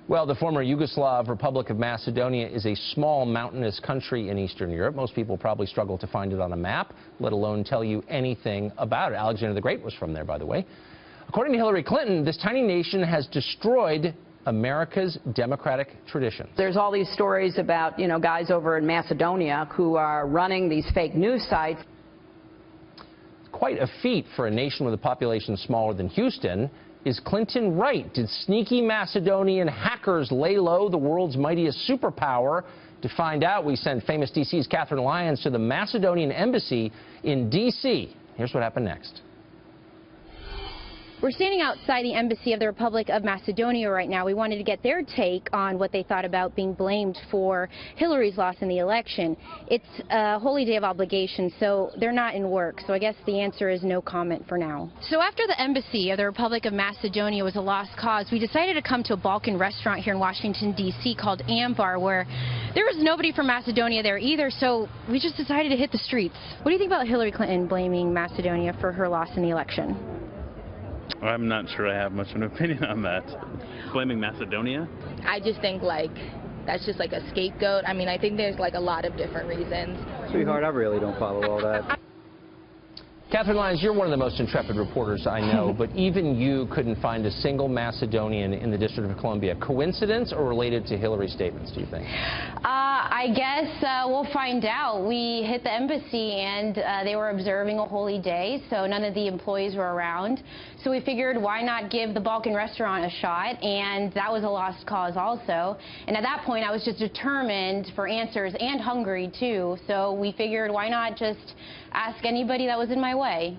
Well, the former Yugoslav Republic of Macedonia is a small mountainous country in Eastern Europe. Most people probably struggle to find it on a map, let alone tell you anything about it. Alexander the Great was from there, by the way. According to Hillary Clinton, this tiny nation has destroyed America's democratic traditions. There's all these stories about, guys over in Macedonia who are running these fake news sites. Quite a feat for a nation with a population smaller than Houston. Is Clinton right? Did sneaky Macedonian hackers lay low the world's mightiest superpower? To find out, we sent famous DC's Catherine Lyons to the Macedonian embassy in D.C. Here's what happened next. We're standing outside the embassy of the Republic of Macedonia right now. We wanted to get their take on what they thought about being blamed for Hillary's loss in the election. It's a holy day of obligation, so they're not in work. So I guess the answer is no comment for now. So after the embassy of the Republic of Macedonia was a lost cause, we decided to come to a Balkan restaurant here in Washington, D.C. called Ambar, where there was nobody from Macedonia there either, so we just decided to hit the streets. What do you think about Hillary Clinton blaming Macedonia for her loss in the election? I'm not sure I have much of an opinion on that. Blaming Macedonia? I just think that's just like a scapegoat. I mean, I think there's a lot of different reasons. Sweetheart, I really don't follow all that. Catherine Lyons, you're one of the most intrepid reporters I know, but even you couldn't find a single Macedonian in the District of Columbia. Coincidence or related to Hillary's statements, do you think? I guess we'll find out. We hit the embassy and they were observing a holy day, so none of the employees were around. So we figured, why not give the Balkan restaurant a shot? And that was a lost cause also. And at that point, I was just determined for answers and hungry too. So we figured, why not just ask anybody that was in my way?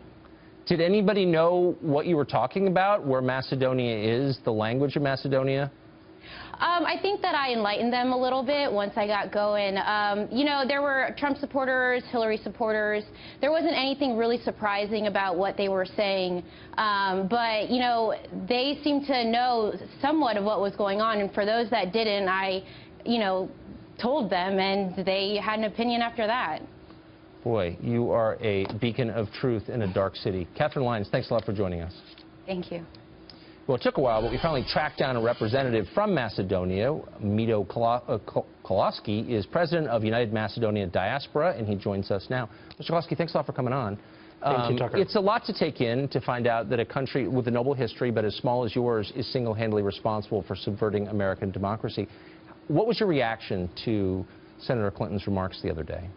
Did anybody know what you were talking about, where Macedonia is, the language of Macedonia? I think that I enlightened them a little bit once I got going. There were Trump supporters, Hillary supporters. There wasn't anything really surprising about what they were saying. But they seemed to know somewhat of what was going on. And for those that didn't, I, told them, and they had an opinion after that. Boy, you are a beacon of truth in a dark city. Catherine Lyons, thanks a lot for joining us. Thank you. Well, it took a while, but we finally tracked down a representative from Macedonia. Mito Koloski is president of United Macedonia Diaspora, and he joins us now. Mr. Koloski, thanks a lot for coming on. Thank you, Tucker. It's a lot to take in to find out that a country with a noble history, but as small as yours, is single-handedly responsible for subverting American democracy. What was your reaction to Senator Clinton's remarks the other day?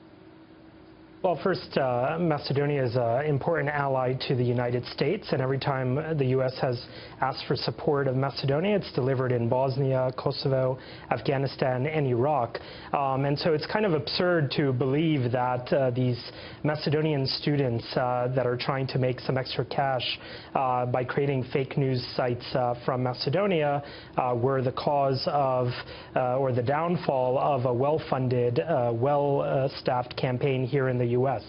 Well, first, Macedonia is an important ally to the United States, and every time the U.S. has asked for support of Macedonia, it's delivered in Bosnia, Kosovo, Afghanistan, and Iraq. And so it's kind of absurd to believe that these Macedonian students that are trying to make some extra cash by creating fake news sites from Macedonia were the cause of or the downfall of a well-funded, well-staffed campaign here in the U.S.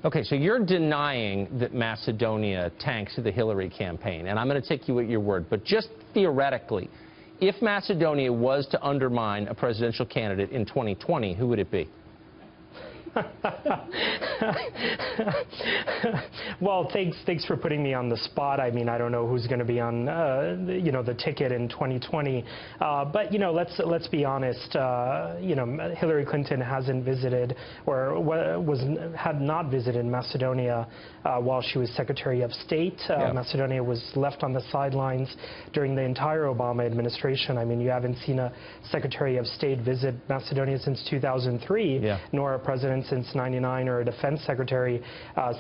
Okay, so you're denying that Macedonia tanks the Hillary campaign, and I'm going to take you at your word, but just theoretically, if Macedonia was to undermine a presidential candidate in 2020, who would it be? Well, thanks for putting me on the spot. I mean, I don't know who's going to be on, the ticket in 2020. But let's be honest. Hillary Clinton hasn't visited or had not visited Macedonia while she was Secretary of State. Macedonia was left on the sidelines during the entire Obama administration. I mean, you haven't seen a Secretary of State visit Macedonia since 2003, nor a president since '99 or a defense secretary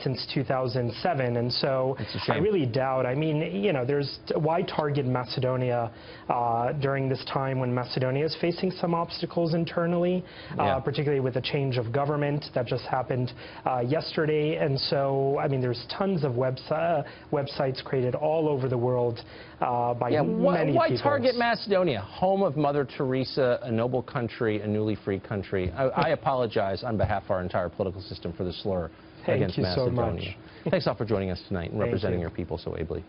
since 2007. And so I really doubt. I mean, why target Macedonia during this time when Macedonia is facing some obstacles internally, particularly with a change of government that just happened yesterday. And so, I mean, there's tons of websites created all over the world by many people. Why target Macedonia, home of Mother Teresa, a noble country, a newly free country? I apologize on behalf of our entire political system for the slur against Macedonia. Thank you so much. Thanks a lot for joining us tonight and representing your people so ably.